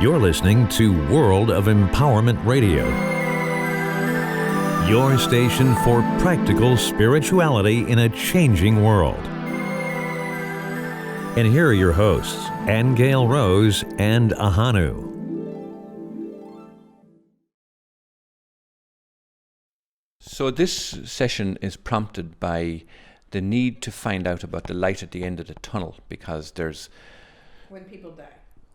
You're listening to World of Empowerment Radio, your station for practical spirituality in a changing world. And here are your hosts, Angel Rose and Ahanu. So this session is prompted by the need to find out about the light at the end of the tunnel, because there's... When people die.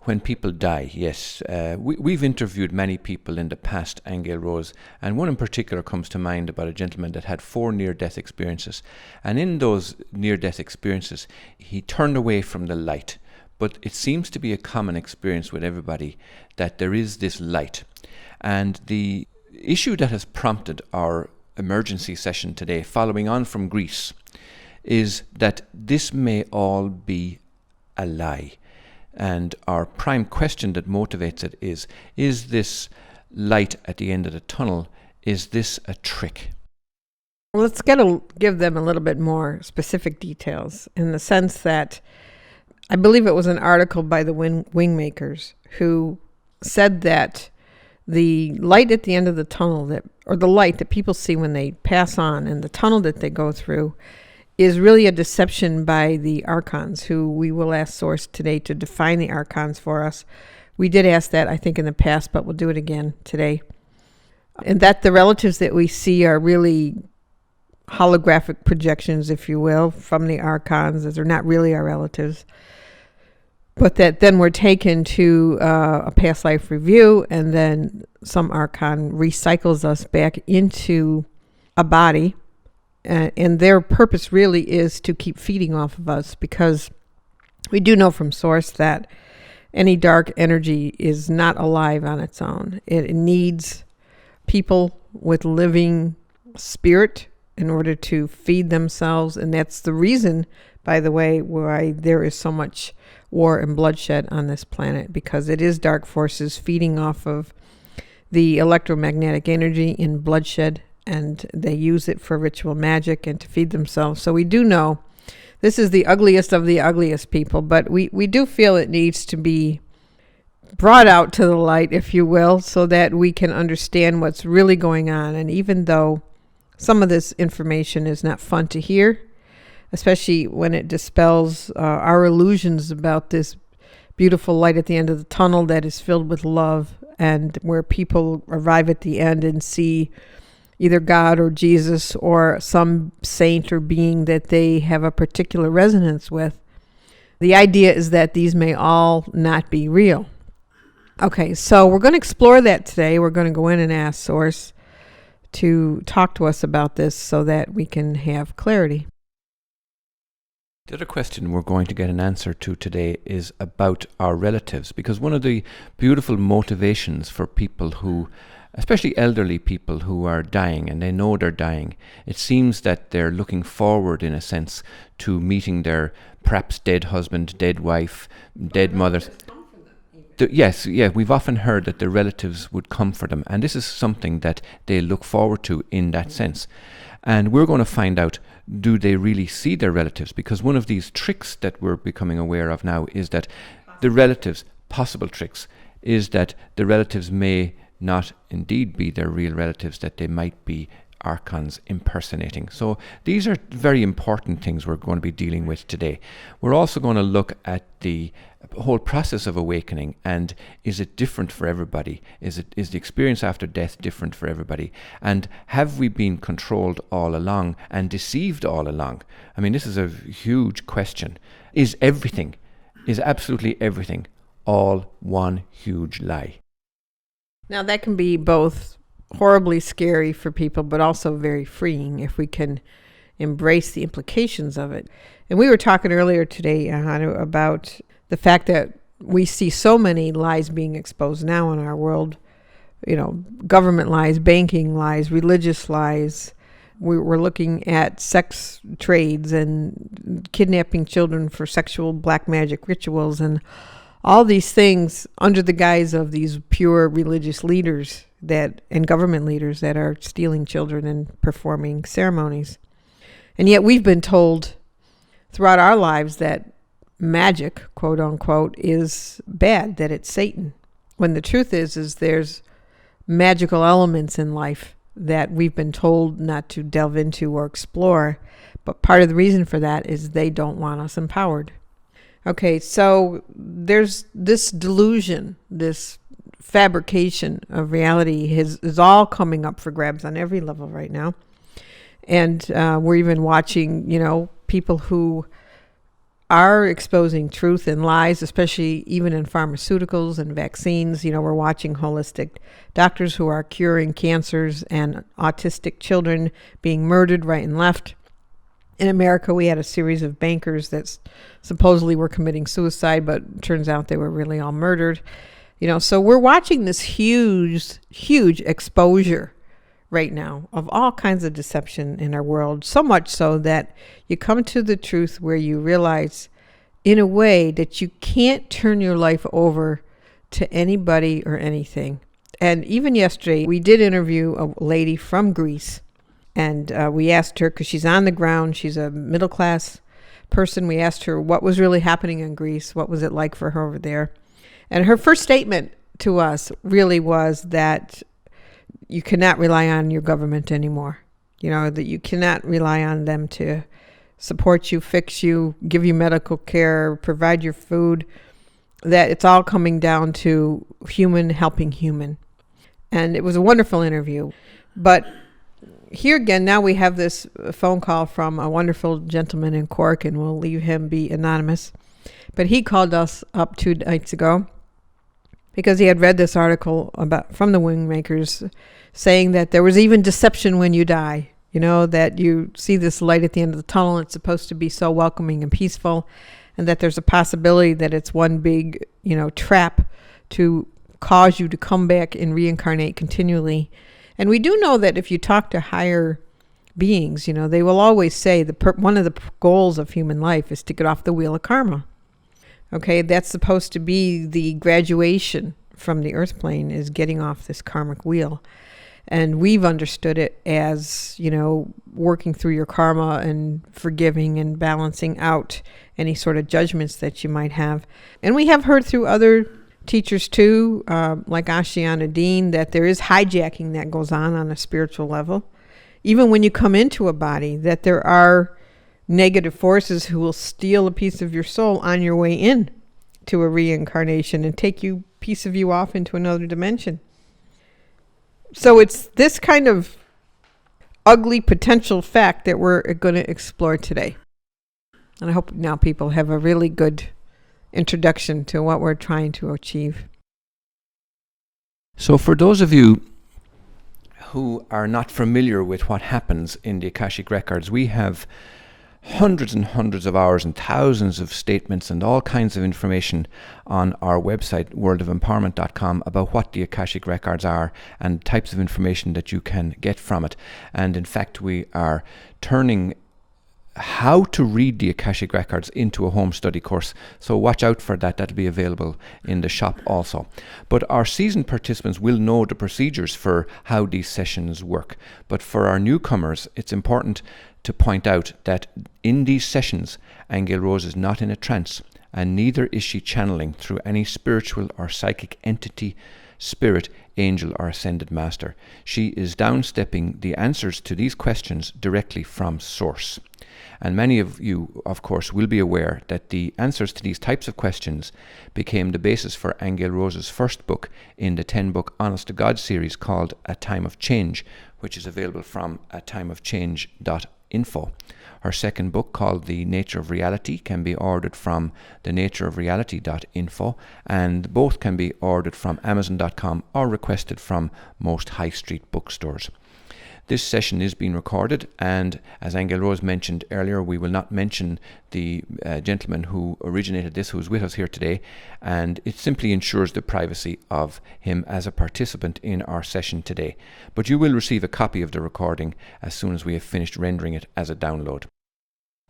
When people die, yes. We've interviewed many people in the past, Angel Rose, and one in particular comes to mind about a gentleman that had 4 near-death experiences. And in those near-death experiences, he turned away from the light. But it seems to be a common experience with everybody that there is this light. And the issue that has prompted our emergency session today, following on from Greece, is that this may all be a lie. And our prime question that motivates it is this light at the end of the tunnel, is this a trick? Well, let's give them a little bit more specific details, in the sense that I believe it was an article by the Wingmakers who said that the light at the end of the tunnel, or the light that people see when they pass on, and the tunnel that they go through, is really a deception by the Archons, who we will ask Source today to define the Archons for us. We did ask that, I think, in the past, but we'll do it again today. And that the relatives that we see are really holographic projections, if you will, from the Archons, as they're not really our relatives. But that then we're taken to a past life review, and then some Archon recycles us back into a body. And their purpose really is to keep feeding off of us, because we do know from Source that any dark energy is not alive on its own. It needs people with living spirit in order to feed themselves. And that's the reason, by the way, why there is so much war and bloodshed on this planet, because it is dark forces feeding off of the electromagnetic energy in bloodshed. And they use it for ritual magic and to feed themselves. So we do know this is the ugliest of the ugliest people, but we do feel it needs to be brought out to the light, if you will, so that we can understand what's really going on. And even though some of this information is not fun to hear, especially when it dispels our illusions about this beautiful light at the end of the tunnel that is filled with love, and where people arrive at the end and see either God or Jesus or some saint or being that they have a particular resonance with. The idea is that these may all not be real. Okay, so we're going to explore that today. We're going to go in and ask Source to talk to us about this so that we can have clarity. The other question we're going to get an answer to today is about our relatives, because one of the beautiful motivations for people who, especially elderly people who are dying and they know they're dying, it seems that they're looking forward, in a sense, to meeting their perhaps dead husband, dead wife, dead mother. Yes, we've often heard that the relatives would come for them, and this is something that they look forward to in that sense. And we're going to find out, do they really see their relatives? Because one of these tricks that we're becoming aware of now is that the relatives, possible tricks, is that the relatives may not indeed be their real relatives, that they might be Archons impersonating. So these are very important things we're going to be dealing with today. We're also going to look at the whole process of awakening, and is it different for everybody? Is the experience after death different for everybody? And have we been controlled all along and deceived all along? I mean, this is a huge question. Is absolutely everything all one huge lie? Now, that can be both horribly scary for people, but also very freeing if we can embrace the implications of it. And we were talking earlier today, Ahanu, about the fact that we see so many lies being exposed now in our world. Government lies, banking lies, religious lies. We're looking at sex trades and kidnapping children for sexual black magic rituals, and all these things under the guise of these pure religious leaders and government leaders that are stealing children and performing ceremonies. And yet we've been told throughout our lives that magic, quote unquote, is bad, that it's Satan. when the truth is there's magical elements in life that we've been told not to delve into or explore. But part of the reason for that is they don't want us empowered. Okay, so there's this delusion, this fabrication of reality is all coming up for grabs on every level right now. And we're even watching, people who are exposing truth and lies, especially even in pharmaceuticals and vaccines. We're watching holistic doctors who are curing cancers and autistic children being murdered right and left. In America, we had a series of bankers that supposedly were committing suicide, but it turns out they were really all murdered. So we're watching this huge, huge exposure right now of all kinds of deception in our world, so much so that you come to the truth where you realize in a way that you can't turn your life over to anybody or anything. And even yesterday, we did interview a lady from Greece, and we asked her, because she's on the ground, she's a middle-class person, we asked her what was really happening in Greece, what was it like for her over there. And her first statement to us really was that you cannot rely on your government anymore. That you cannot rely on them to support you, fix you, give you medical care, provide your food, that it's all coming down to human helping human. And it was a wonderful interview. But here again, now we have this phone call from a wonderful gentleman in Cork, and we'll leave him be anonymous. But he called us up 2 nights ago because he had read this article from the Wingmakers saying that there was even deception when you die. That you see this light at the end of the tunnel. It's supposed to be so welcoming and peaceful, and that there's a possibility that it's one big, trap to cause you to come back and reincarnate continually. And we do know that if you talk to higher beings, they will always say one of the goals of human life is to get off the wheel of karma. Okay, that's supposed to be the graduation from the earth plane, is getting off this karmic wheel. And we've understood it as, working through your karma and forgiving and balancing out any sort of judgments that you might have. And we have heard through other teachers too, like Ashiana Dean, that there is hijacking that goes on a spiritual level. Even when you come into a body, that there are negative forces who will steal a piece of your soul on your way in to a reincarnation and take piece of you off into another dimension. So it's this kind of ugly potential fact that we're going to explore today. And I hope now people have a really good introduction to what we're trying to achieve. So for those of you who are not familiar with what happens in the Akashic Records, we have hundreds and hundreds of hours and thousands of statements and all kinds of information on our website, worldofempowerment.com, about what the Akashic Records are and types of information that you can get from it. And in fact, we are turning how to read the Akashic Records into a home study course. So watch out for that. That'll be available in the shop also. But our seasoned participants will know the procedures for how these sessions work. But for our newcomers, it's important to point out that in these sessions, Angel Rose is not in a trance, and neither is she channeling through any spiritual or psychic entity, spirit, angel, or ascended master. She is downstepping the answers to these questions directly from source. And many of you, of course, will be aware that the answers to these types of questions became the basis for Angel Rose's first book in the 10-book Honest to God series called A Time of Change, which is available from atimeofchange.info. Her second book, called The Nature of Reality, can be ordered from thenatureofreality.info, and both can be ordered from amazon.com or requested from most high street bookstores. This session is being recorded, and as Angel Rose mentioned earlier, we will not mention the gentleman who originated this, who is with us here today, and it simply ensures the privacy of him as a participant in our session today. But you will receive a copy of the recording as soon as we have finished rendering it as a download.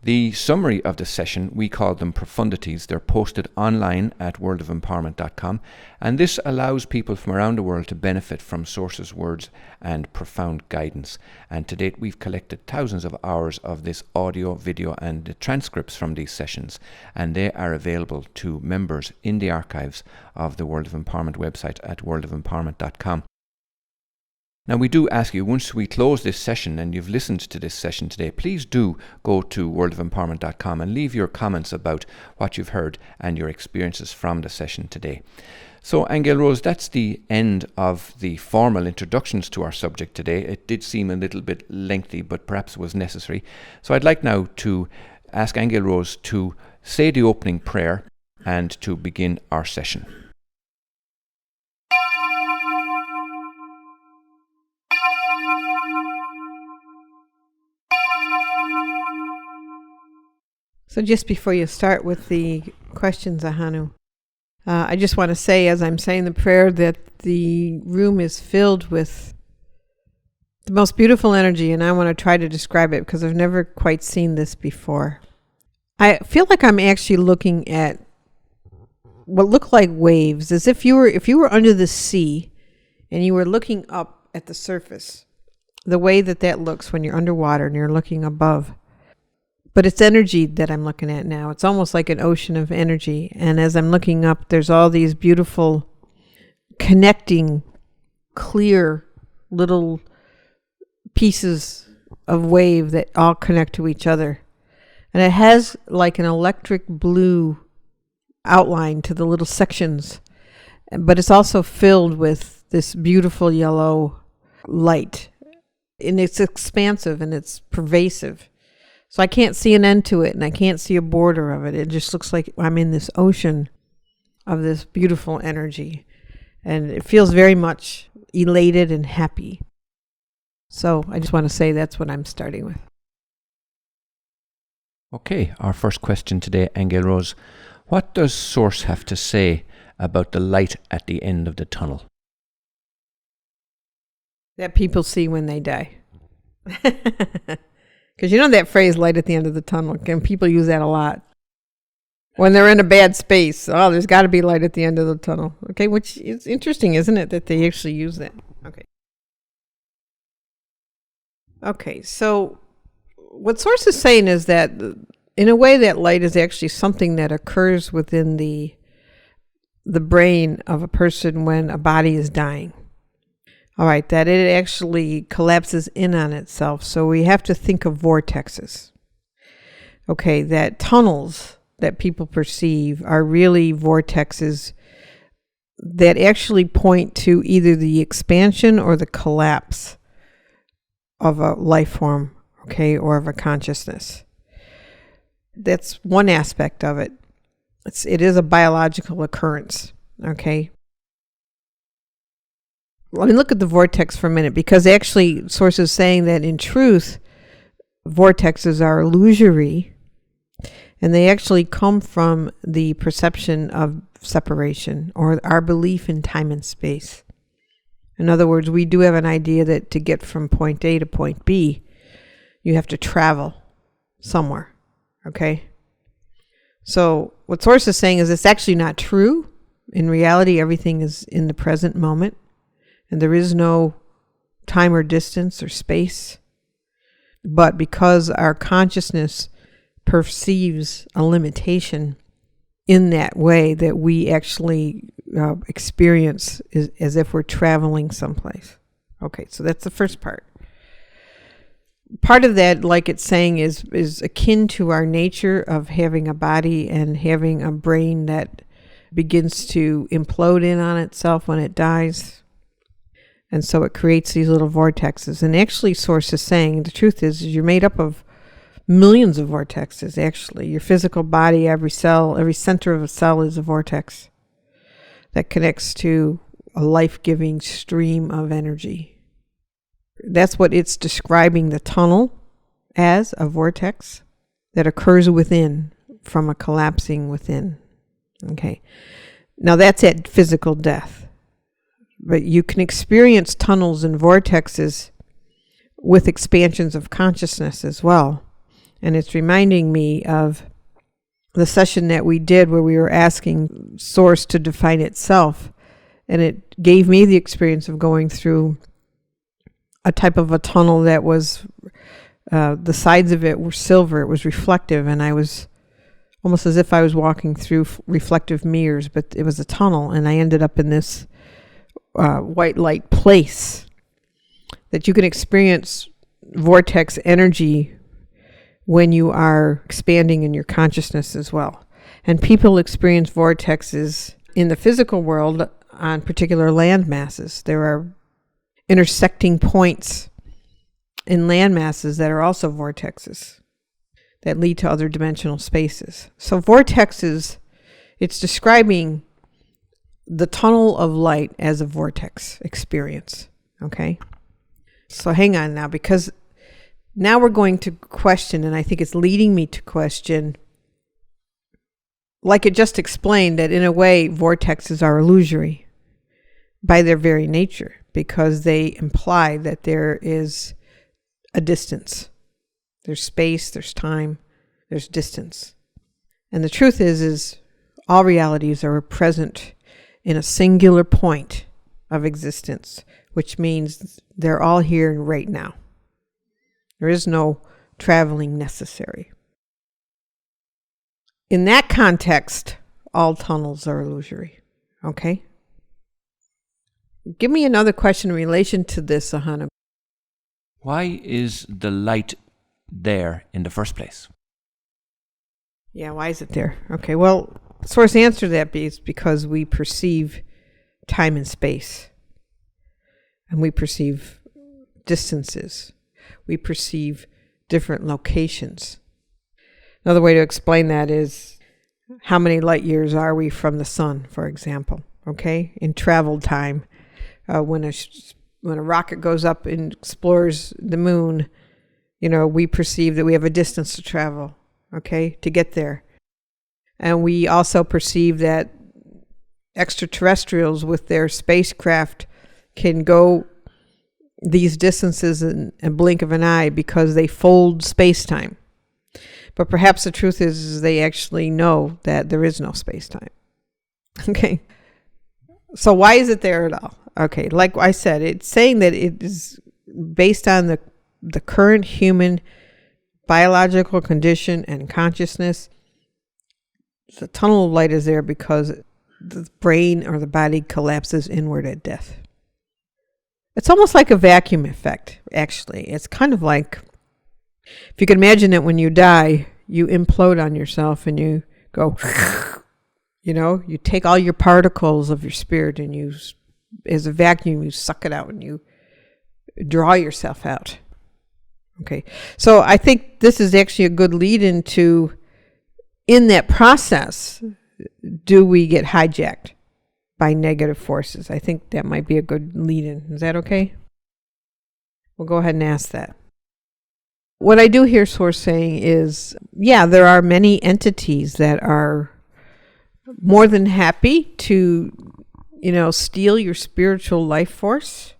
The summary of the session, we call them profundities. They're posted online at worldofempowerment.com, and this allows people from around the world to benefit from sources, words, and profound guidance. And to date, we've collected thousands of hours of this audio, video, and the transcripts from these sessions, and they are available to members in the archives of the World of Empowerment website at worldofempowerment.com. Now, we do ask you, once we close this session and you've listened to this session today, please do go to worldofempowerment.com and leave your comments about what you've heard and your experiences from the session today. So, Angel Rose, that's the end of the formal introductions to our subject today. It did seem a little bit lengthy, but perhaps was necessary. So I'd like now to ask Angel Rose to say the opening prayer and to begin our session. So just before you start with the questions, Ahanu, I just want to say, as I'm saying the prayer, that the room is filled with the most beautiful energy, and I want to try to describe it because I've never quite seen this before. I feel like I'm actually looking at what look like waves, as if you were under the sea and you were looking up at the surface, the way that looks when you're underwater and you're looking above. But it's energy that I'm looking at now. It's almost like an ocean of energy. And as I'm looking up, there's all these beautiful connecting, clear little pieces of wave that all connect to each other. And it has like an electric blue outline to the little sections. But it's also filled with this beautiful yellow light. And it's expansive and it's pervasive. So I can't see an end to it, and I can't see a border of it. It just looks like I'm in this ocean of this beautiful energy. And it feels very much elated and happy. So I just want to say that's what I'm starting with. Okay, our first question today, Angel Rose. What does Source have to say about the light at the end of the tunnel? That people see when they die. Because you know that phrase, light at the end of the tunnel, and people use that a lot. When they're in a bad space, oh, there's got to be light at the end of the tunnel. Okay, which is interesting, isn't it, that they actually use that? Okay, so what Source is saying is that, in a way, that light is actually something that occurs within the brain of a person when a body is dying. All right, that it actually collapses in on itself. So we have to think of vortexes. Okay, that tunnels that people perceive are really vortexes that actually point to either the expansion or the collapse of a life form, okay, or of a consciousness. That's one aspect of it. It is a biological occurrence, okay? Let me look at the vortex for a minute, because actually Source is saying that in truth, vortexes are illusory, and they actually come from the perception of separation or our belief in time and space. In other words, we do have an idea that to get from point A to point B, you have to travel somewhere, okay? So what Source is saying is it's actually not true. In reality, everything is in the present moment. And there is no time or distance or space. But because our consciousness perceives a limitation in that way, that we actually experience as if we're traveling someplace. Okay, so that's the first part. Part of that, like it's saying, is akin to our nature of having a body and having a brain that begins to implode in on itself when it dies. And so it creates these little vortexes. And actually, Source is saying, the truth is you're made up of millions of vortexes, actually. Your physical body, every cell, every center of a cell is a vortex that connects to a life-giving stream of energy. That's what it's describing the tunnel as, a vortex that occurs within, from a collapsing within. Okay. Now that's at physical death. But you can experience tunnels and vortexes with expansions of consciousness as well. And it's reminding me of the session that we did where we were asking Source to define itself. And it gave me the experience of going through a type of a tunnel that was, the sides of it were silver. It was reflective. And I was almost as if I was walking through reflective mirrors, but it was a tunnel. And I ended up in this white light place that you can experience vortex energy when you are expanding in your consciousness as well. And people experience vortexes in the physical world on particular land masses. There are intersecting points in land masses that are also vortexes that lead to other dimensional spaces. So vortexes, it's describing the tunnel of light as a vortex experience, okay? So hang on now, because now we're going to question, and I think it's leading me to question, like it just explained, that in a way vortexes are illusory by their very nature, because they imply that there is a distance. There's space, there's time, there's distance. And the truth is all realities are present in a singular point of existence, which means they're all here and right now. There is no traveling necessary. In that context, all tunnels are illusory. Okay? Give me another question in relation to this, Ahana. Why is the light there in the first place? Yeah, why is it there? Okay, well, Source answer to that is because we perceive time and space. And we perceive distances. We perceive different locations. Another way to explain that is how many light years are we from the sun, for example, okay? In travel time, when a rocket goes up and explores the moon, we perceive that we have a distance to travel, okay, to get there. And we also perceive that extraterrestrials with their spacecraft can go these distances in a blink of an eye because they fold space-time. But perhaps the truth is they actually know that there is no space-time. Okay. So why is it there at all? Okay, like I said, it's saying that it is based on the current human biological condition and consciousness. The tunnel of light is there because the brain or the body collapses inward at death. It's almost like a vacuum effect, actually. It's kind of like, if you can imagine that when you die, you implode on yourself and you go, you take all your particles of your spirit and you, as a vacuum, you suck it out and you draw yourself out. Okay, so I think this is actually a good lead into, in that process, do we get hijacked by negative forces? I think that might be a good lead in. Is that okay? We'll go ahead and ask that. What I do hear Source saying is, yeah, there are many entities that are more than happy to, steal your spiritual life force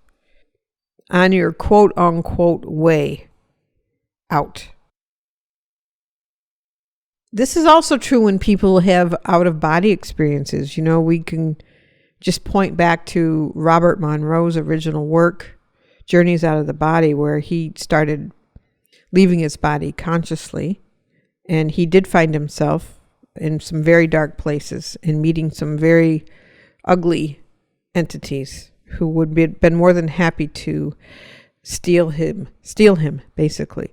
on your quote unquote way out. This is also true when people have out-of-body experiences. We can just point back to Robert Monroe's original work, Journeys Out of the Body, where he started leaving his body consciously, and he did find himself in some very dark places and meeting some very ugly entities who would be been more than happy to steal him, basically.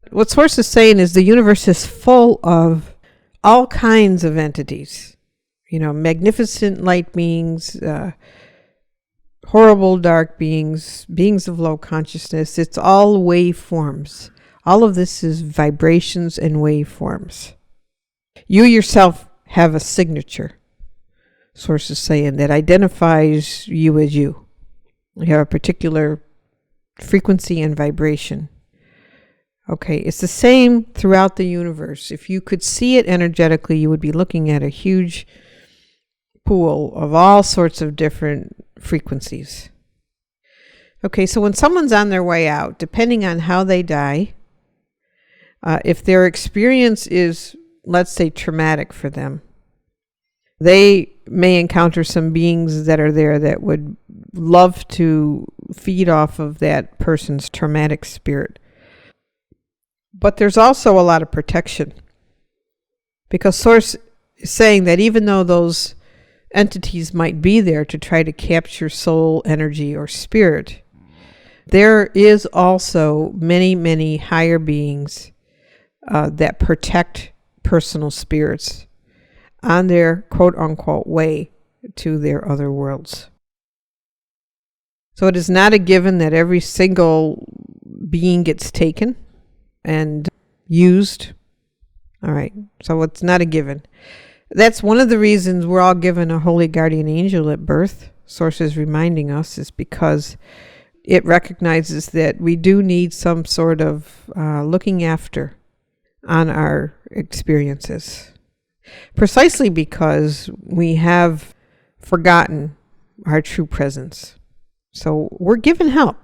What Source is saying is the universe is full of all kinds of entities, magnificent light beings, horrible dark beings, beings of low consciousness. It's all waveforms. All of this is vibrations and waveforms. You yourself have a signature, Source is saying, that identifies you as you. You have a particular frequency and vibration. Okay, it's the same throughout the universe. If you could see it energetically, you would be looking at a huge pool of all sorts of different frequencies. Okay, so when someone's on their way out, depending on how they die, If their experience is, let's say, traumatic for them, they may encounter some beings that are there that would love to feed off of that person's traumatic spirit. But there's also a lot of protection, because Source is saying that even though those entities might be there to try to capture soul energy or spirit, there is also many, many higher beings that protect personal spirits on their quote-unquote way to their other worlds. So it is not a given that every single being gets taken and used. All right, so it's not a given. That's one of the reasons we're all given a holy guardian angel at birth. Source is reminding us, is because it recognizes that we do need some sort of looking after on our experiences. Precisely because we have forgotten our true presence. So we're given help.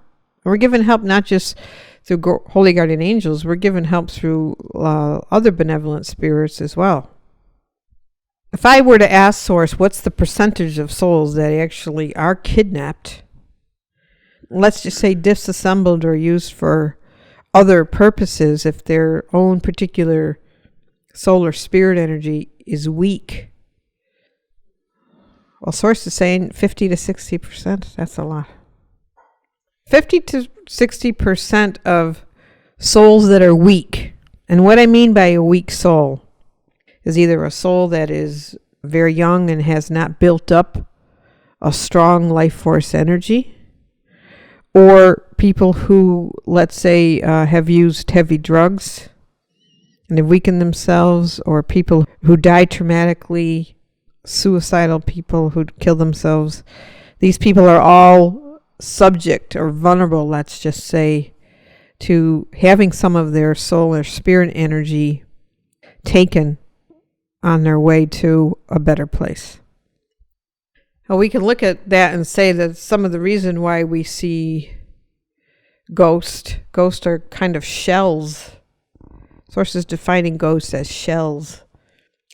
We're given help not just through holy guardian angels, we're given help through other benevolent spirits as well. If I were to ask Source, what's the percentage of souls that actually are kidnapped, let's just say disassembled or used for other purposes, if their own particular soul or spirit energy is weak, well, Source is saying 50 to 60%. That's a lot. 50 to 60% of souls that are weak. And what I mean by a weak soul is either a soul that is very young and has not built up a strong life force energy, or people who, let's say, have used heavy drugs and have weakened themselves, or people who die traumatically, suicidal people who kill themselves. These people are all subject or vulnerable, let's just say, to having some of their soul or spirit energy taken on their way to a better place. Now, we can look at that and say that some of the reason why we see ghosts are kind of shells. Source is defining ghosts as shells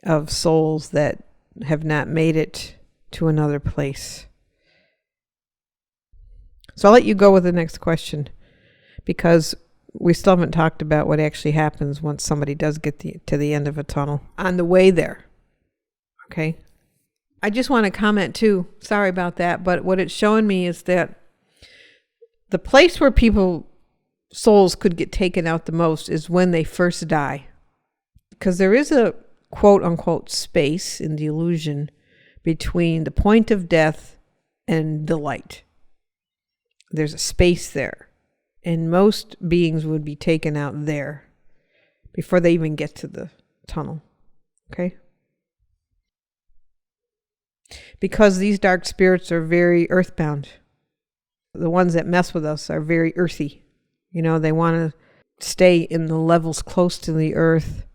of souls that have not made it to another place. So I'll let you go with the next question, because we still haven't talked about what actually happens once somebody does get to the end of a tunnel on the way there. Okay? I just want to comment too, sorry about that, but what it's showing me is that the place where souls could get taken out the most is when they first die. Because there is a quote-unquote space in the illusion between the point of death and the light. There's a space there. And most beings would be taken out there before they even get to the tunnel. Okay? Because these dark spirits are very earthbound. The ones that mess with us are very earthy. You know, they want to stay in the levels close to the earth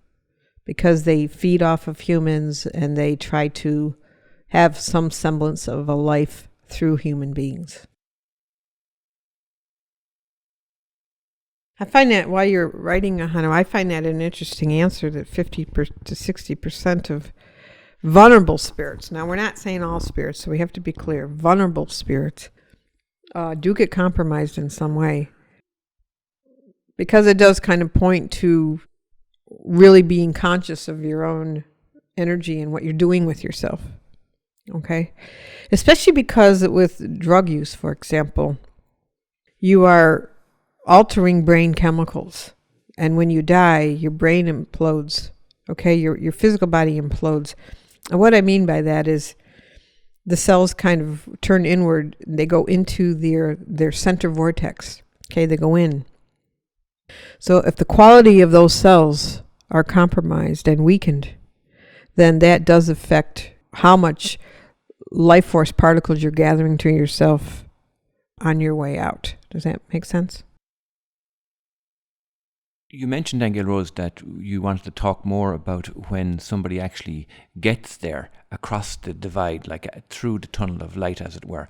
because they feed off of humans and they try to have some semblance of a life through human beings. I find that while you're writing, Hannah, I find that an interesting answer, that 50 to 60% of vulnerable spirits, now we're not saying all spirits, so we have to be clear, vulnerable spirits do get compromised in some way, because it does kind of point to really being conscious of your own energy and what you're doing with yourself. Okay? Especially because with drug use, for example, you are altering brain chemicals. And when you die, your brain implodes. Okay? Your physical body implodes. And what I mean by that is the cells kind of turn inward. They go into their center vortex. Okay? They go in. So if the quality of those cells are compromised and weakened, then that does affect how much life force particles you're gathering to yourself on your way out. Does that make sense? You mentioned, Angel Rose, that you wanted to talk more about when somebody actually gets there across the divide, like through the tunnel of light, as it were.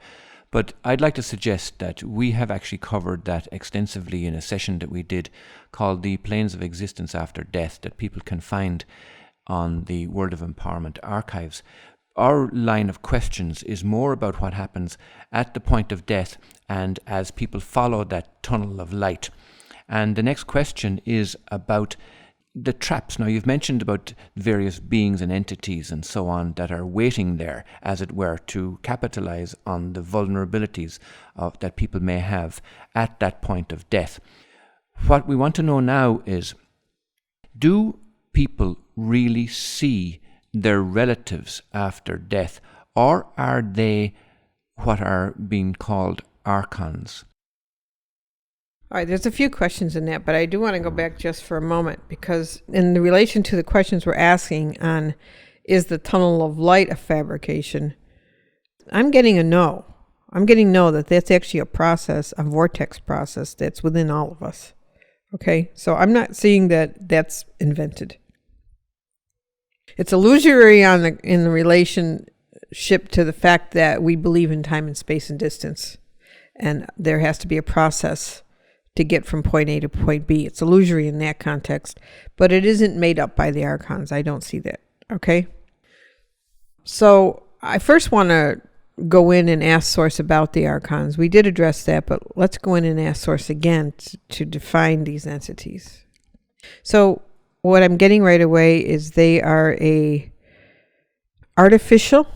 But I'd like to suggest that we have actually covered that extensively in a session that we did called The Planes of Existence After Death, that people can find on the World of Empowerment archives. Our line of questions is more about what happens at the point of death and as people follow that tunnel of light. And the next question is about the traps. Now, you've mentioned about various beings and entities and so on that are waiting there, as it were, to capitalize on the vulnerabilities that people may have at that point of death. What we want to know now is, do people really see their relatives after death, or are they what are being called Archons? All right, there's a few questions in that, but I do want to go back just for a moment, because in the relation to the questions we're asking on, is the tunnel of light a fabrication? I'm getting a no. I'm getting no, that that's actually a process, a vortex process that's within all of us. Okay, so I'm not seeing that that's invented. It's illusory in the relationship to the fact that we believe in time and space and distance, and there has to be a process to get from point A to point B. It's illusory in that context, but it isn't made up by the Archons. I don't see that. Okay? So I first want to go in and ask Source about the Archons. We did address that, but let's go in and ask Source again to define these entities. So what I'm getting right away is they are a artificial,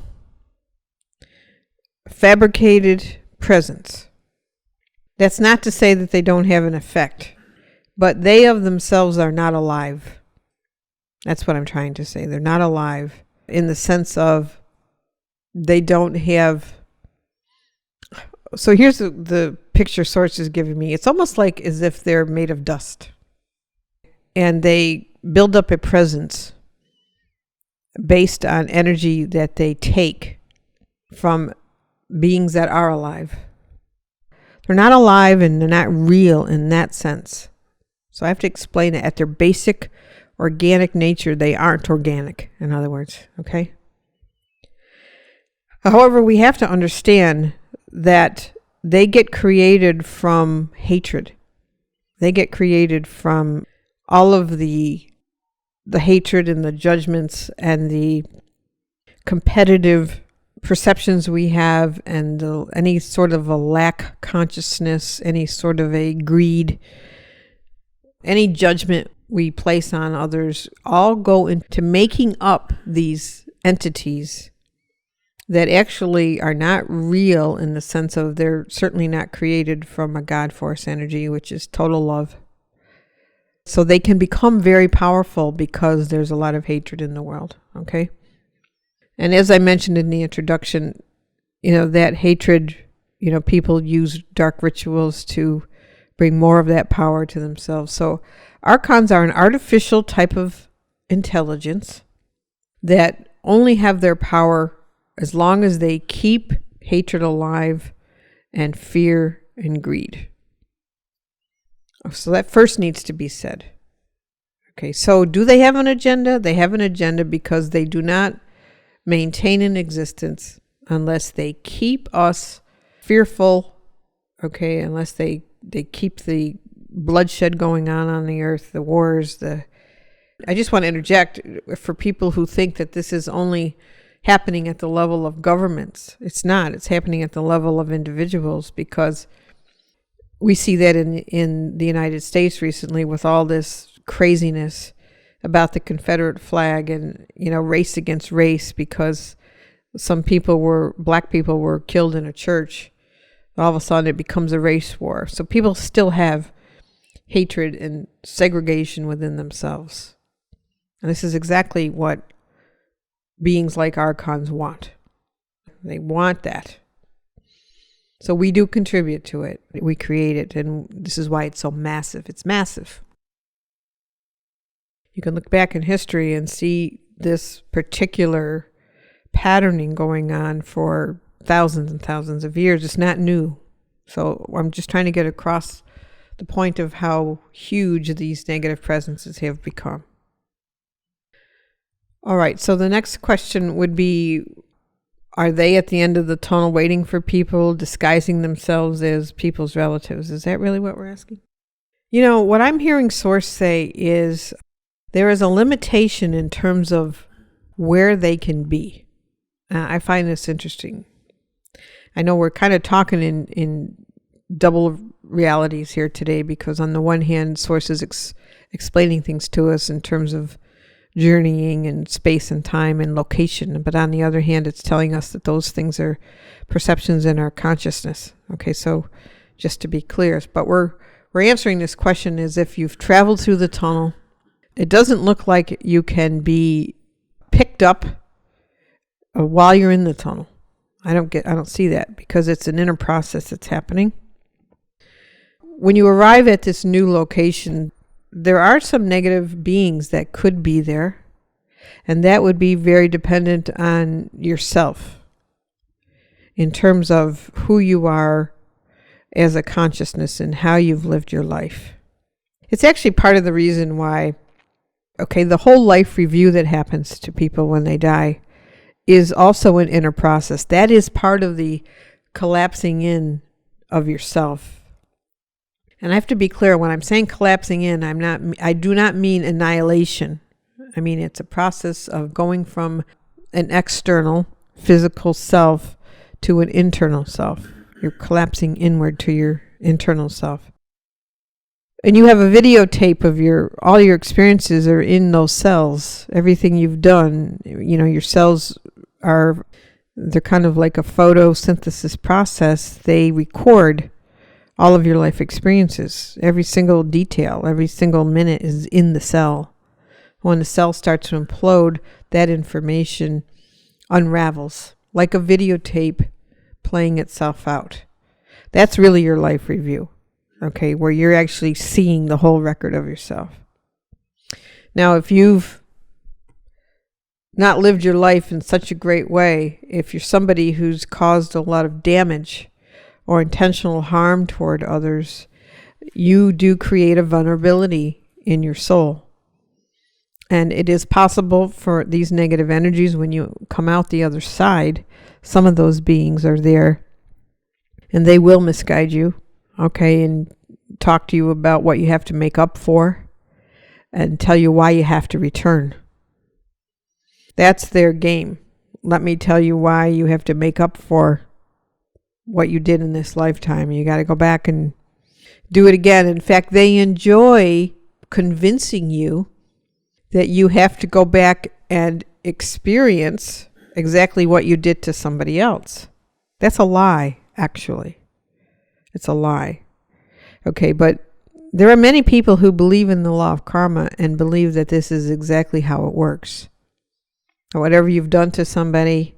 fabricated presence. That's not to say that they don't have an effect, but they of themselves are not alive. That's what I'm trying to say. They're not alive in the sense of they don't have... So here's the picture Source is giving me. It's almost like as if they're made of dust. And they build up a presence based on energy that they take from beings that are alive. They're not alive and they're not real in that sense. So I have to explain it. At their basic organic nature, they aren't organic, in other words, okay? However, we have to understand that they get created from hatred. They get created from all of the hatred and the judgments and the competitive perceptions we have, and any sort of a lack consciousness, any sort of a greed, any judgment we place on others, all go into making up these entities that actually are not real in the sense of they're certainly not created from a God force energy, which is total love. So they can become very powerful because there's a lot of hatred in the world, okay? And as I mentioned in the introduction, that hatred, people use dark rituals to bring more of that power to themselves. So Archons are an artificial type of intelligence that only have their power as long as they keep hatred alive and fear and greed. So that first needs to be said. Okay, so do they have an agenda? They have an agenda because they do not maintain an existence unless they keep us fearful, okay, unless they keep the bloodshed going on the earth, the wars, I just want to interject for people who think that this is only happening at the level of governments. It's not. It's happening at the level of individuals, because we see that in the United States recently with all this craziness about the Confederate flag and, race against race, because some black people were killed in a church. All of a sudden it becomes a race war. So people still have hatred and segregation within themselves. And this is exactly what beings like Archons want. They want that. So we do contribute to it. We create it, and this is why it's so massive. It's massive. You can look back in history and see this particular patterning going on for thousands and thousands of years. It's not new. So I'm just trying to get across the point of how huge these negative presences have become. All right, so the next question would be, Are they at the end of the tunnel waiting for people, disguising themselves as people's relatives? Is that really what we're asking? You know, what I'm hearing Source say is there is a limitation in terms of where they can be. I find this interesting. I know we're kind of talking in double realities here today, because on the one hand, Source is explaining things to us in terms of journeying and space and time and location. But on the other hand, it's telling us that those things are perceptions in our consciousness. Okay, so just to be clear, but we're answering this question as if you've traveled through the tunnel. It doesn't look like you can be picked up while you're in the tunnel. I don't see that, because it's an inner process that's happening. When you arrive at this new location, there are some negative beings that could be there, and that would be very dependent on yourself in terms of who you are as a consciousness and how you've lived your life. It's actually part of the reason why, the whole life review that happens to people when they die is also an inner process. That is part of the collapsing in of yourself. And I have to be clear, when I'm saying collapsing in, I do not mean annihilation. I mean, it's a process of going from an external physical self to an internal self. You're collapsing inward to your internal self. And you have a videotape of all your experiences are in those cells. Everything you've done, your cells they're kind of like a photosynthesis process. They record all of your life experiences. Every single detail, every single minute is in the cell. When the cell starts to implode, that information unravels like a videotape playing itself out. That's really your life review, where you're actually seeing the whole record of yourself. Now, if you've not lived your life in such a great way, if you're somebody who's caused a lot of damage or intentional harm toward others, you do create a vulnerability in your soul. And it is possible for these negative energies, when you come out the other side, some of those beings are there and they will misguide you, and talk to you about what you have to make up for and tell you why you have to return. That's their game. Let me tell you why you have to make up for what you did in this lifetime. You got to go back and do it again. In fact, they enjoy convincing you that you have to go back and experience exactly what you did to somebody else. That's a lie, actually. It's a lie. But there are many people who believe in the law of karma and believe that this is exactly how it works. Whatever you've done to somebody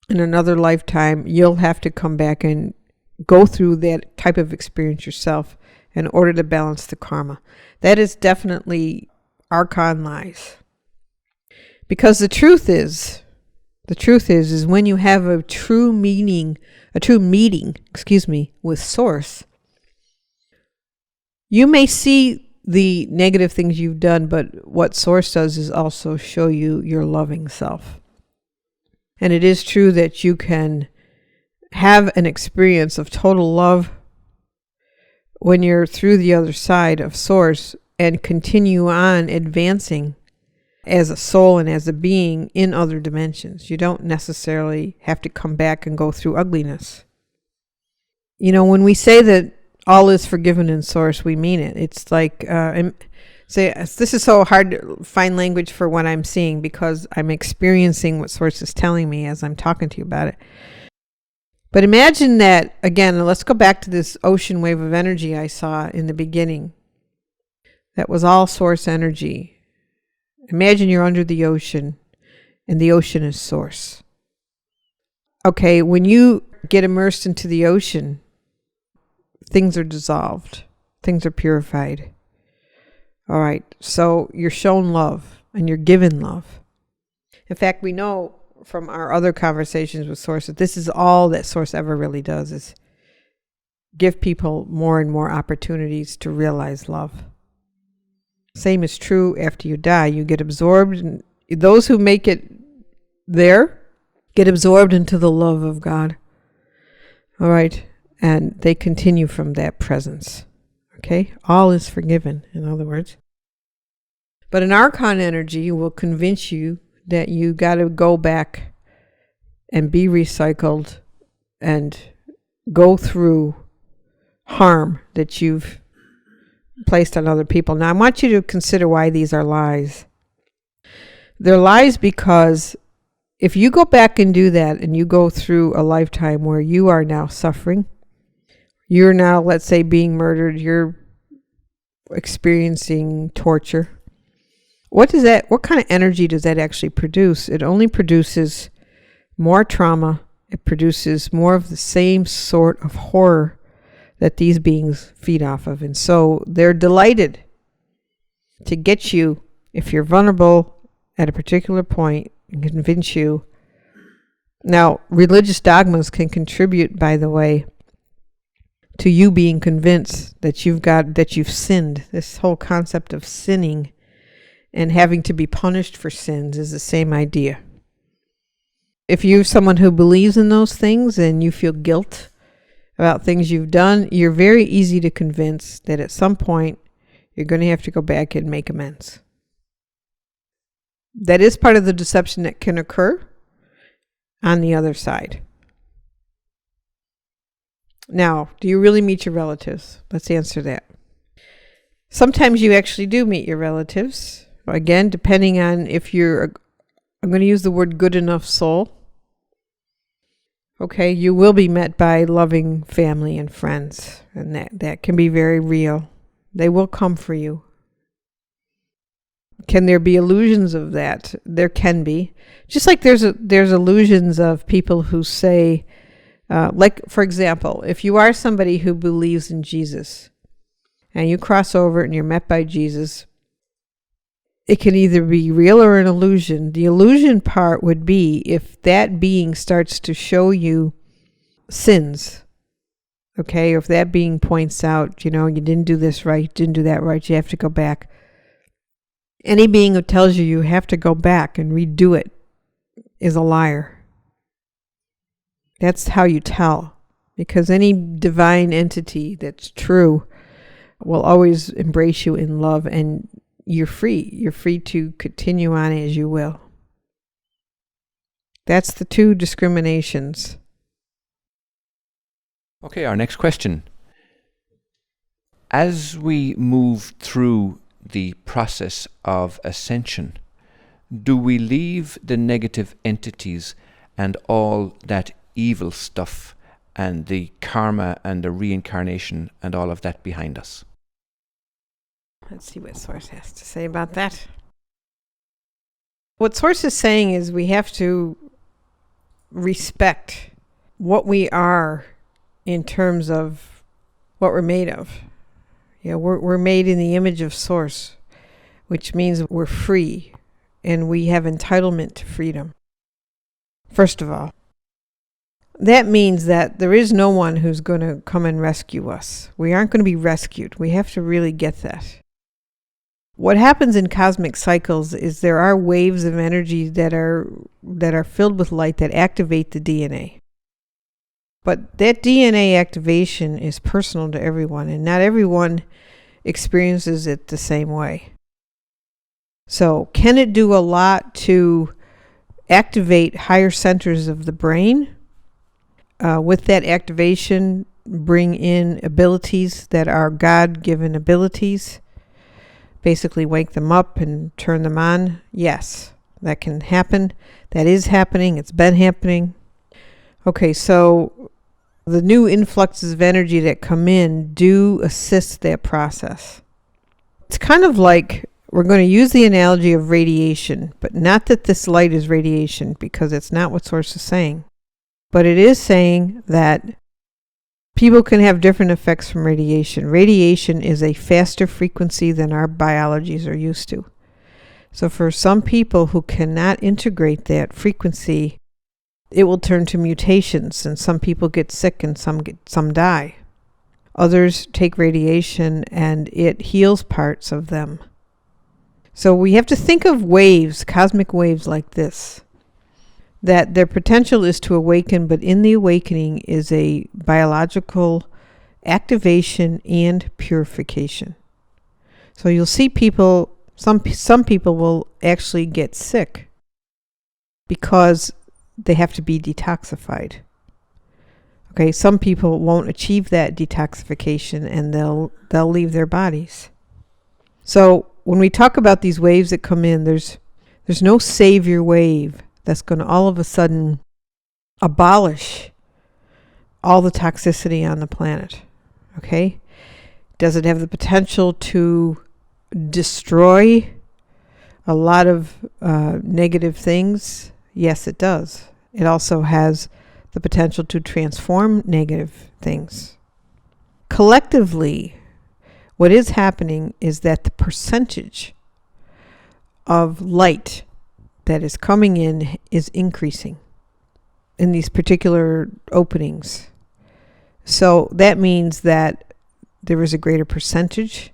in another lifetime, you'll have to come back and go through that type of experience yourself in order to balance the karma. That is definitely Archon lies. Because the truth is when you have a true meeting with Source, you may see the negative things you've done, but what Source does is also show you your loving self. And it is true that you can have an experience of total love when you're through the other side of Source and continue on advancing as a soul and as a being in other dimensions. You don't necessarily have to come back and go through ugliness. When we say that all is forgiven in Source, we mean it. It's like, this is so hard to find language for what I'm seeing, because I'm experiencing what Source is telling me as I'm talking to you about it. But imagine that, again, let's go back to this ocean wave of energy I saw in the beginning. That was all Source energy. Imagine you're under the ocean, and the ocean is Source. When you get immersed into the ocean, things are dissolved. Things are purified. All right, so you're shown love, and you're given love. In fact, we know from our other conversations with Source that this is all that Source ever really does, is give people more and more opportunities to realize love. Same is true after you die. You get absorbed, and those who make it there, get absorbed into the love of God. All right. And they continue from that presence. Okay. All is forgiven, in other words. But an Archon energy will convince you that you got to go back and be recycled and go through harm that you've placed on other people. Now, I want you to consider why these are lies. They're lies because if you go back and do that and you go through a lifetime where you are now suffering, you're now, let's say, being murdered, you're experiencing torture, what kind of energy does that actually produce? It only produces more trauma. It produces more of the same sort of horror that these beings feed off of. And so they're delighted to get you, if you're vulnerable at a particular point, and convince you. Now, religious dogmas can contribute, by the way, to you being convinced that you've sinned. This whole concept of sinning and having to be punished for sins is the same idea. If you're someone who believes in those things and you feel guilt about things you've done, you're very easy to convince that at some point you're going to have to go back and make amends. That is part of the deception that can occur on the other side. Now, do you really meet your relatives? Let's answer that. Sometimes you actually do meet your relatives. Again, depending on if you're, I'm going to use the word good enough soul. Okay, you will be met by loving family and friends, and that can be very real. They will come for you. Can there be illusions of that? There can be. Just like there's illusions of people who say, like, for example, if you are somebody who believes in Jesus and you cross over and you're met by Jesus, it can either be real or an illusion. The illusion part would be if that being starts to show you sins, okay? Or if that being points out, you didn't do this right, you didn't do that right, you have to go back. Any being who tells you have to go back and redo it is a liar. That's how you tell. Because any divine entity that's true will always embrace you in love, and you're free. You're free to continue on as you will. That's the two discriminations. Okay, our next question. As we move through the process of ascension, do we leave the negative entities and all that evil stuff and the karma and the reincarnation and all of that behind us? Let's see what Source has to say about that. What Source is saying is we have to respect what we are in terms of what we're made of. We're made in the image of Source, which means we're free and we have entitlement to freedom. First of all, that means that there is no one who's going to come and rescue us. We aren't going to be rescued. We have to really get that. What happens in cosmic cycles is there are waves of energy that are filled with light that activate the DNA. But that DNA activation is personal to everyone, and not everyone experiences it the same way. So, can it do a lot to activate higher centers of the brain? With that activation, bring in abilities that are God-given abilities? Basically wake them up and turn them on? Yes, that can happen. That is happening. It's been happening. Okay, so the new influxes of energy that come in do assist that process. It's kind of like, we're going to use the analogy of radiation, but not that this light is radiation, because it's not what Source is saying. But it is saying that people can have different effects from radiation. Radiation is a faster frequency than our biologies are used to. So for some people who cannot integrate that frequency, it will turn to mutations, and some people get sick and some die. Others take radiation and it heals parts of them. So we have to think of waves, cosmic waves like this. that their potential is to awaken, but in the awakening is a biological activation and purification. So you'll see people, some people will actually get sick because they have to be detoxified. Okay, some people won't achieve that detoxification and they'll leave their bodies. So when we talk about these waves that come in, there's no savior wave that's going to all of a sudden abolish all the toxicity on the planet. Okay? Does it have the potential to destroy a lot of negative things? Yes, it does. It also has the potential to transform negative things. Collectively, what is happening is that the percentage of light that is coming in is increasing in these particular openings. So that means that there is a greater percentage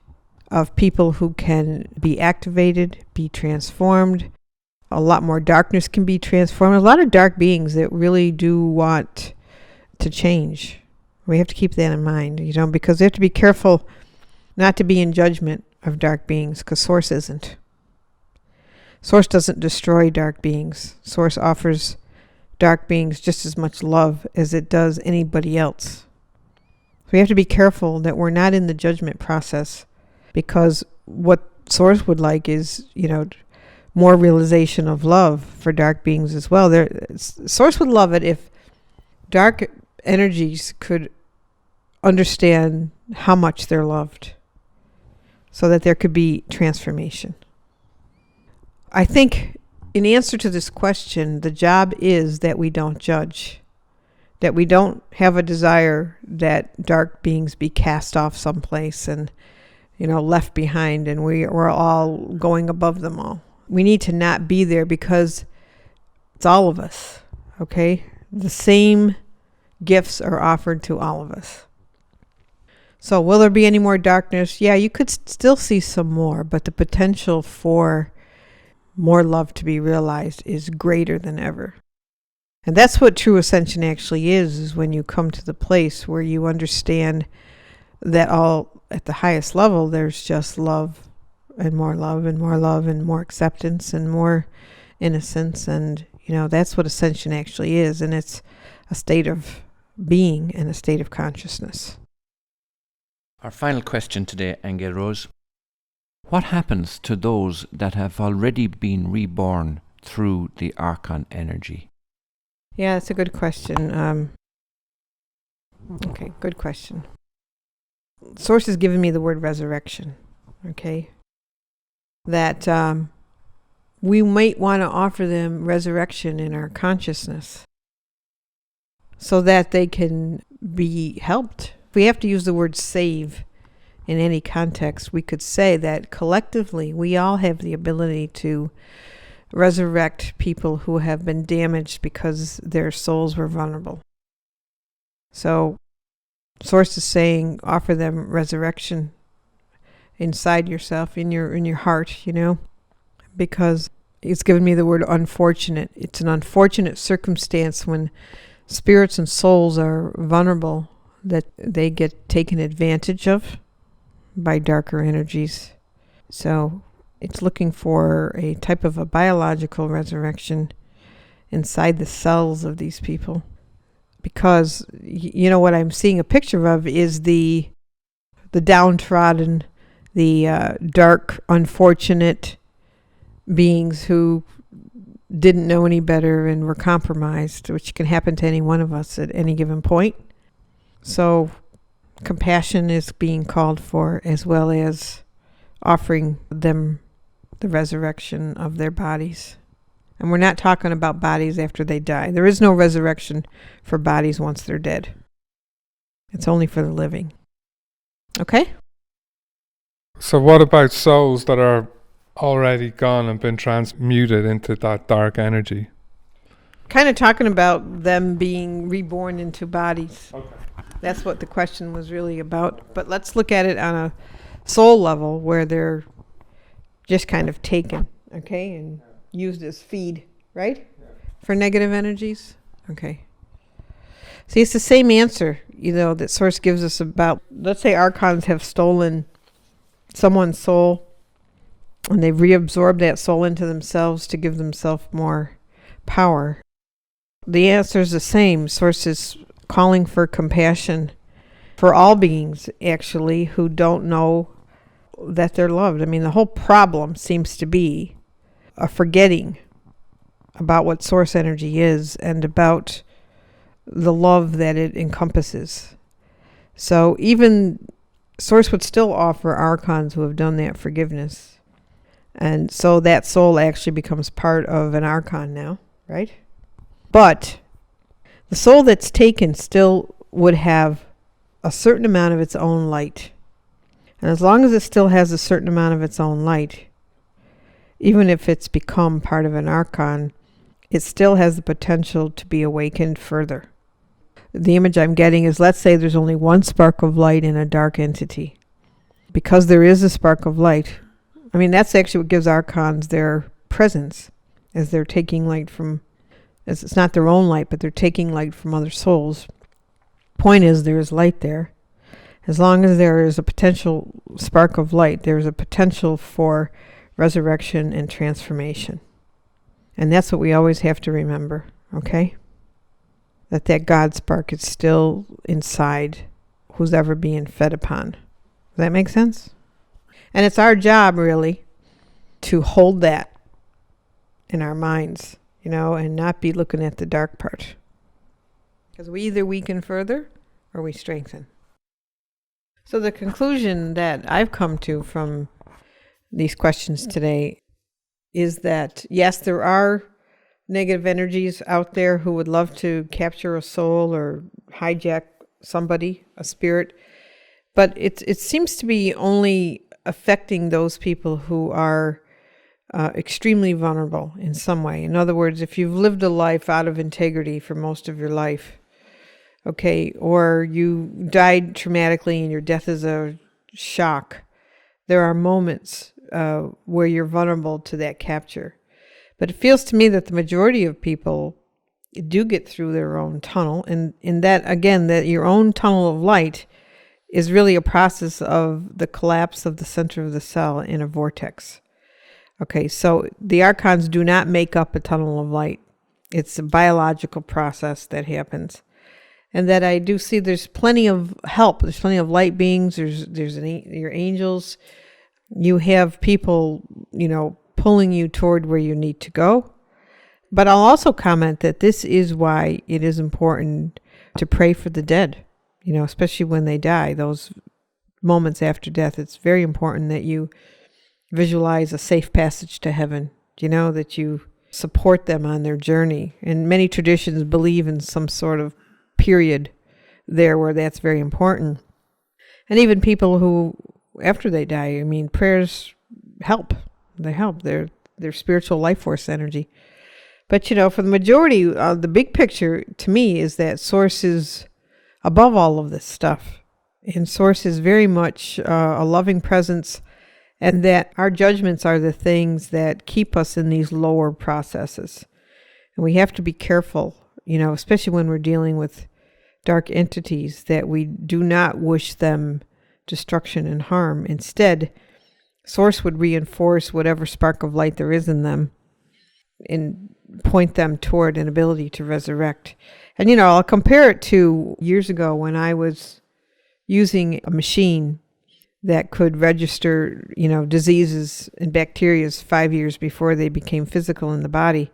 of people who can be activated, be transformed. A lot more darkness can be transformed. A lot of dark beings that really do want to change. We have to keep that in mind, because we have to be careful not to be in judgment of dark beings, because Source isn't. Source doesn't destroy dark beings. Source offers dark beings just as much love as it does anybody else. So we have to be careful that we're not in the judgment process, because what Source would like is, more realization of love for dark beings as well. Source would love it if dark energies could understand how much they're loved, so that there could be transformation. I think in answer to this question, the job is that we don't judge, that we don't have a desire that dark beings be cast off someplace and, left behind, and we're all going above them all. We need to not be there, because it's all of us, okay? The same gifts are offered to all of us. So will there be any more darkness? Yeah, you could still see some more, but the potential for more love to be realized is greater than ever. And that's what true ascension actually is when you come to the place where you understand that all at the highest level, there's just love and more love and more love and more acceptance and more innocence. And, that's what ascension actually is. And it's a state of being and a state of consciousness. Our final question today, Angel Rose. What happens to those that have already been reborn through the Archon energy? Yeah, that's a good question. Okay, good question. Source has given me the word resurrection, okay? That we might want to offer them resurrection in our consciousness so that they can be helped. If we have to use the word save in any context, we could say that collectively we all have the ability to resurrect people who have been damaged because their souls were vulnerable. So Source is saying offer them resurrection inside yourself, in your heart, because it's given me the word unfortunate. It's an unfortunate circumstance when spirits and souls are vulnerable, that they get taken advantage of by darker energies. So it's looking for a type of a biological resurrection inside the cells of these people. Because, what I'm seeing a picture of is the downtrodden, the dark, unfortunate beings who didn't know any better and were compromised, which can happen to any one of us at any given point. So compassion is being called for, as well as offering them the resurrection of their bodies. And we're not talking about bodies after they die. There is no resurrection for bodies once they're dead. It's only for the living. Okay? So what about souls that are already gone and been transmuted into that dark energy? Kind of talking about them being reborn into bodies. Okay. That's what the question was really about. But let's look at it on a soul level where they're just kind of taken, okay, and used as feed, right? for negative energies? Okay. See, it's the same answer, that Source gives us about, let's say Archons have stolen someone's soul and they've reabsorbed that soul into themselves to give themselves more power. The answer is the same. Source is calling for compassion for all beings, actually, who don't know that they're loved. I mean, the whole problem seems to be a forgetting about what source energy is and about the love that it encompasses. So even Source would still offer Archons who have done that forgiveness. And so that soul actually becomes part of an Archon now, right? But the soul that's taken still would have a certain amount of its own light. And as long as it still has a certain amount of its own light, even if it's become part of an Archon, it still has the potential to be awakened further. The image I'm getting is, let's say there's only one spark of light in a dark entity. Because there is a spark of light, I mean, that's actually what gives Archons their presence, as they're taking light from, as it's not their own light, but they're taking light from other souls. Point is, there is light there. As long as there is a potential spark of light, there is a potential for resurrection and transformation. And that's what we always have to remember, okay? That God spark is still inside who's ever being fed upon. Does that make sense? And it's our job, really, to hold that in our minds, and not be looking at the dark part. Because we either weaken further or we strengthen. So the conclusion that I've come to from these questions today is that, yes, there are negative energies out there who would love to capture a soul or hijack somebody, a spirit, but it seems to be only affecting those people who are extremely vulnerable in some way. In other words, if you've lived a life out of integrity for most of your life, okay, or you died traumatically and your death is a shock, there are moments where you're vulnerable to that capture. But it feels to me that the majority of people do get through their own tunnel, and in that, again, that your own tunnel of light is really a process of the collapse of the center of the cell in a vortex. Okay, so the Archons do not make up a tunnel of light. It's a biological process that happens. And that I do see there's plenty of help. There's plenty of light beings. There's your angels. You have people, pulling you toward where you need to go. But I'll also comment that this is why it is important to pray for the dead, especially when they die, those moments after death. It's very important that you visualize a safe passage to heaven, that you support them on their journey. And many traditions believe in some sort of period there where that's very important. And even people who, after they die, prayers help. They help. They're spiritual life force energy. But, for the majority, the big picture to me is that Source is above all of this stuff. And Source is very much a loving presence, and that our judgments are the things that keep us in these lower processes. And we have to be careful, especially when we're dealing with dark entities, that we do not wish them destruction and harm. Instead, Source would reinforce whatever spark of light there is in them and point them toward an ability to resurrect. And, I'll compare it to years ago when I was using a machine that could register, diseases and bacteria 5 years before they became physical in the body.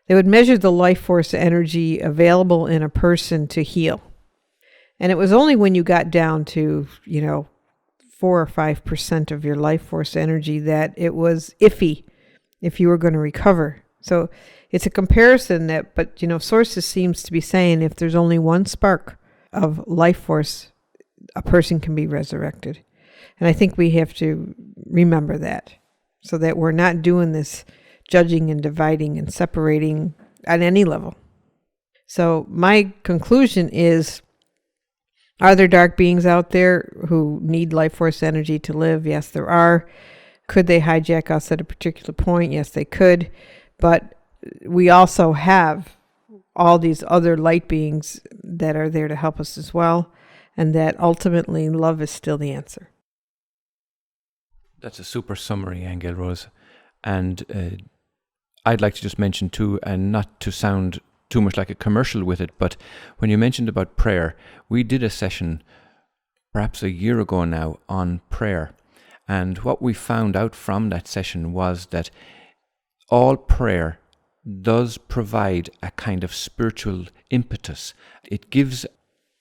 They would measure the life force energy available in a person to heal. And it was only when you got down to, 4 or 5% of your life force energy that it was iffy if you were going to recover. So it's a comparison but Sources seems to be saying if there's only one spark of life force, a person can be resurrected. And I think we have to remember that so that we're not doing this judging and dividing and separating at any level. So my conclusion is, are there dark beings out there who need life force energy to live? Yes, there are. Could they hijack us at a particular point? Yes, they could. But we also have all these other light beings that are there to help us as well, and that ultimately love is still the answer. That's a super summary, Angel Rose. And I'd like to just mention too, and not to sound too much like a commercial with it, but when you mentioned about prayer, we did a session perhaps a year ago now on prayer. And what we found out from that session was that all prayer does provide a kind of spiritual impetus. It gives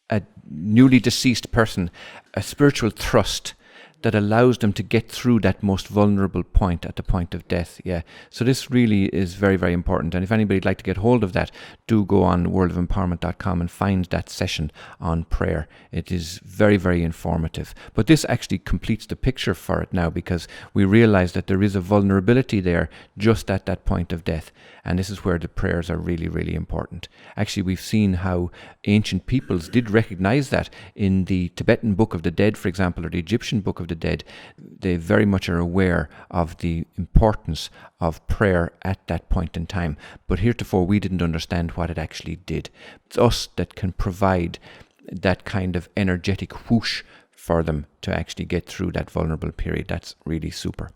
a newly deceased person a spiritual thrust that allows them to get through that most vulnerable point at the point of death. Yeah. So this really is very, very important. And if anybody'd like to get hold of that, do go on worldofempowerment.com and find that session on prayer. It is very, very informative. But this actually completes the picture for it now, because we realize that there is a vulnerability there just at that point of death. And this is where the prayers are really, really important. Actually, we've seen how ancient peoples did recognize that in the Tibetan Book of the Dead, for example, or the Egyptian Book of the Dead. They very much are aware of the importance of prayer at that point in time. But heretofore, we didn't understand what it actually did. It's us that can provide that kind of energetic whoosh for them to actually get through that vulnerable period. That's really super.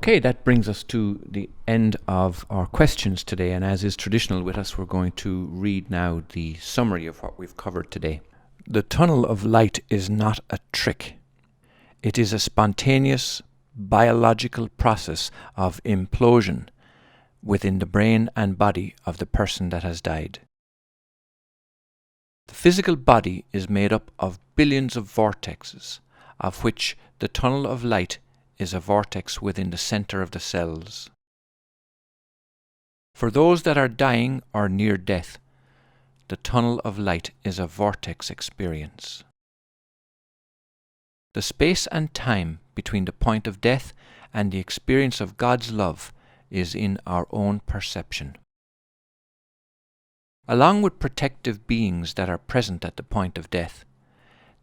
Okay, that brings us to the end of our questions today, and as is traditional with us, we're going to read now the summary of what we've covered today. The tunnel of light is not a trick. It is a spontaneous biological process of implosion within the brain and body of the person that has died. The physical body is made up of billions of vortexes, of which the tunnel of light is a vortex within the center of the cells. For those that are dying or near death, the tunnel of light is a vortex experience. The space and time between the point of death and the experience of God's love is in our own perception. Along with protective beings that are present at the point of death,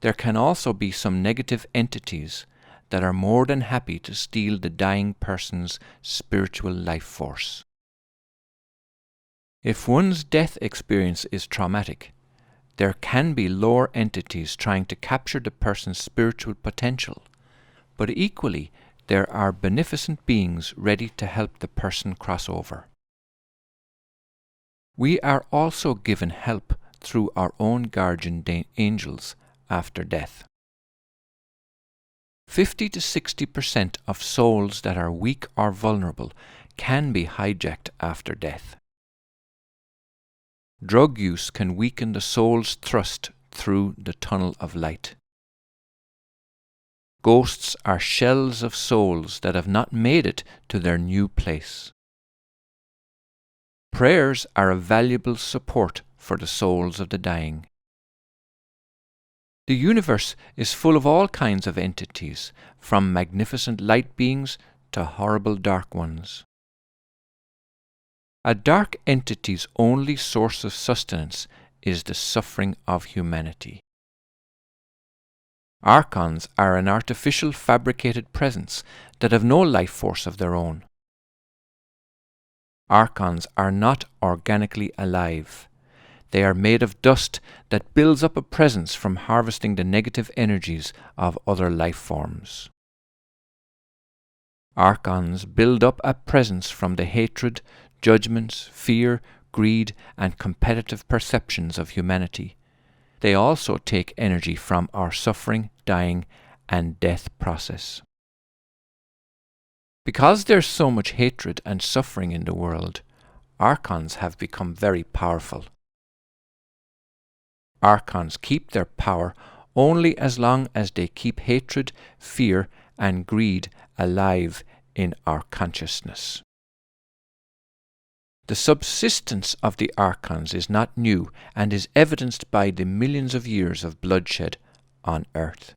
there can also be some negative entities that are more than happy to steal the dying person's spiritual life force. If one's death experience is traumatic, there can be lower entities trying to capture the person's spiritual potential, but equally there are beneficent beings ready to help the person cross over. We are also given help through our own guardian angels after death. 50 to 60% of souls that are weak or vulnerable can be hijacked after death. Drug use can weaken the soul's thrust through the tunnel of light. Ghosts are shells of souls that have not made it to their new place. Prayers are a valuable support for the souls of the dying. The universe is full of all kinds of entities, from magnificent light beings to horrible dark ones. A dark entity's only source of sustenance is the suffering of humanity. Archons are an artificial fabricated presence that have no life force of their own. Archons are not organically alive. They are made of dust that builds up a presence from harvesting the negative energies of other life forms. Archons build up a presence from the hatred, judgments, fear, greed, and competitive perceptions of humanity. They also take energy from our suffering, dying, and death process. Because there's so much hatred and suffering in the world, Archons have become very powerful. Archons keep their power only as long as they keep hatred, fear, and greed alive in our consciousness. The subsistence of the Archons is not new and is evidenced by the millions of years of bloodshed on Earth.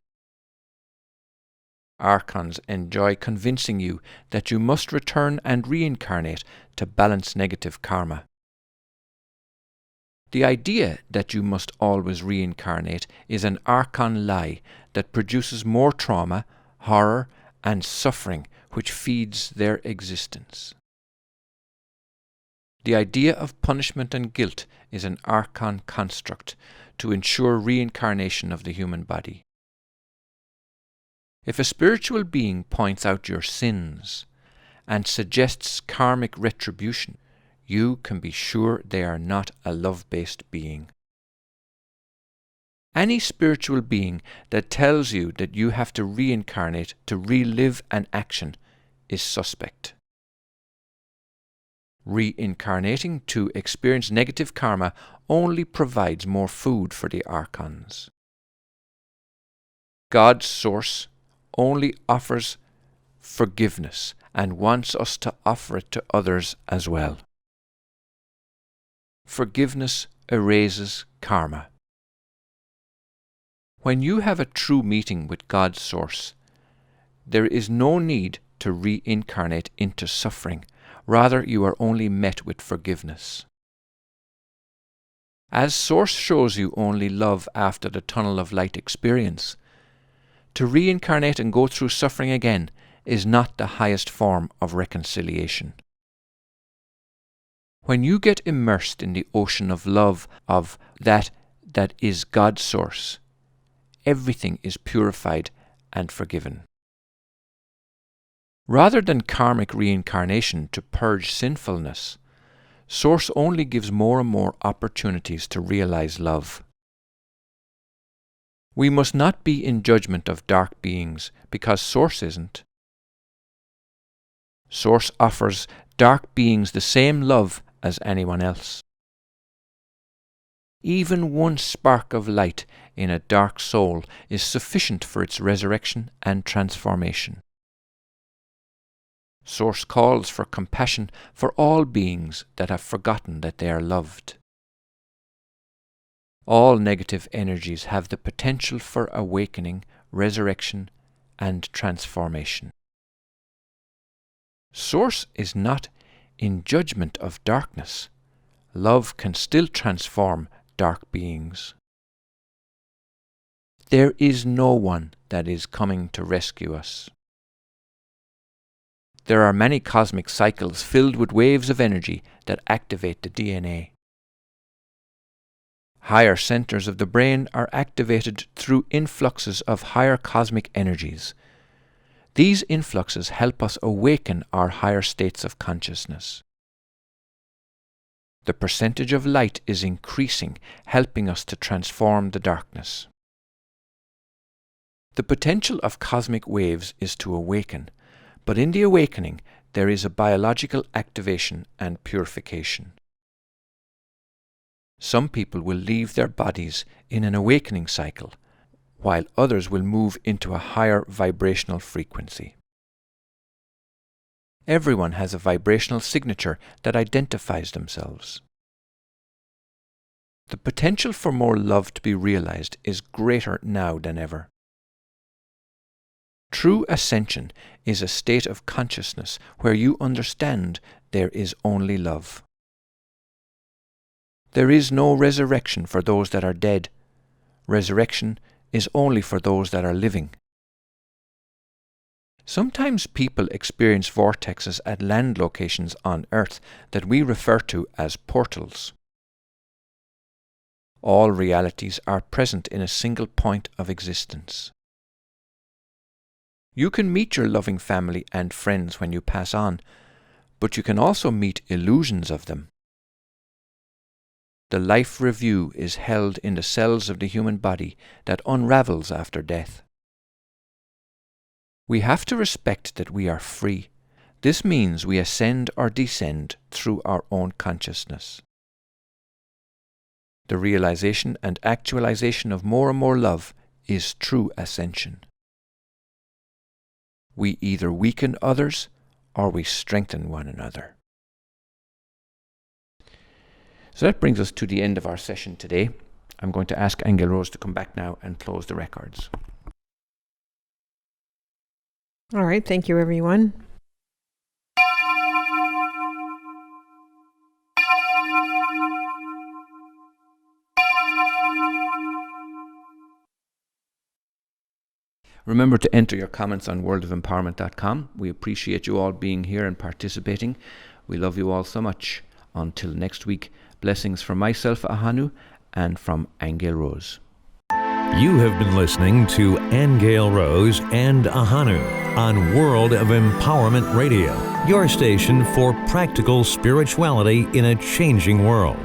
Archons enjoy convincing you that you must return and reincarnate to balance negative karma. The idea that you must always reincarnate is an Archon lie that produces more trauma, horror, and suffering which feeds their existence. The idea of punishment and guilt is an Archon construct to ensure reincarnation of the human body. If a spiritual being points out your sins and suggests karmic retribution, you can be sure they are not a love-based being. Any spiritual being that tells you that you have to reincarnate to relive an action is suspect. Reincarnating to experience negative karma only provides more food for the Archons. God's source only offers forgiveness and wants us to offer it to others as well. Forgiveness erases karma. When you have a true meeting with God's source, there is no need to reincarnate into suffering. Rather, you are only met with forgiveness. As Source shows you only love after the tunnel of light experience, to reincarnate and go through suffering again is not the highest form of reconciliation. When you get immersed in the ocean of love of that is God's source, everything is purified and forgiven. Rather than karmic reincarnation to purge sinfulness, Source only gives more and more opportunities to realize love. We must not be in judgment of dark beings because Source isn't. Source offers dark beings the same love as anyone else. Even one spark of light in a dark soul is sufficient for its resurrection and transformation. Source calls for compassion for all beings that have forgotten that they are loved. All negative energies have the potential for awakening, resurrection, and transformation. Source is not in judgment of darkness. Love can still transform dark beings. There is no one that is coming to rescue us. There are many cosmic cycles filled with waves of energy that activate the DNA. Higher centers of the brain are activated through influxes of higher cosmic energies. These influxes help us awaken our higher states of consciousness. The percentage of light is increasing, helping us to transform the darkness. The potential of cosmic waves is to awaken, but in the awakening there is a biological activation and purification. Some people will leave their bodies in an awakening cycle, while others will move into a higher vibrational frequency. Everyone has a vibrational signature that identifies themselves. The potential for more love to be realized is greater now than ever. True ascension is a state of consciousness where you understand there is only love. There is no resurrection for those that are dead. Resurrection is only for those that are living. Sometimes people experience vortexes at land locations on Earth that we refer to as portals. All realities are present in a single point of existence. You can meet your loving family and friends when you pass on, but you can also meet illusions of them. The life review is held in the cells of the human body that unravels after death. We have to respect that we are free. This means we ascend or descend through our own consciousness. The realization and actualization of more and more love is true ascension. We either weaken others or we strengthen one another. So that brings us to the end of our session today. I'm going to ask Angel Rose to come back now and close the records. All right. Thank you, everyone. Remember to enter your comments on worldofempowerment.com. We appreciate you all being here and participating. We love you all so much. Until next week, blessings from myself, Ahanu, and from Angel Rose. You have been listening to Angel Rose and Ahanu on World of Empowerment Radio, your station for practical spirituality in a changing world.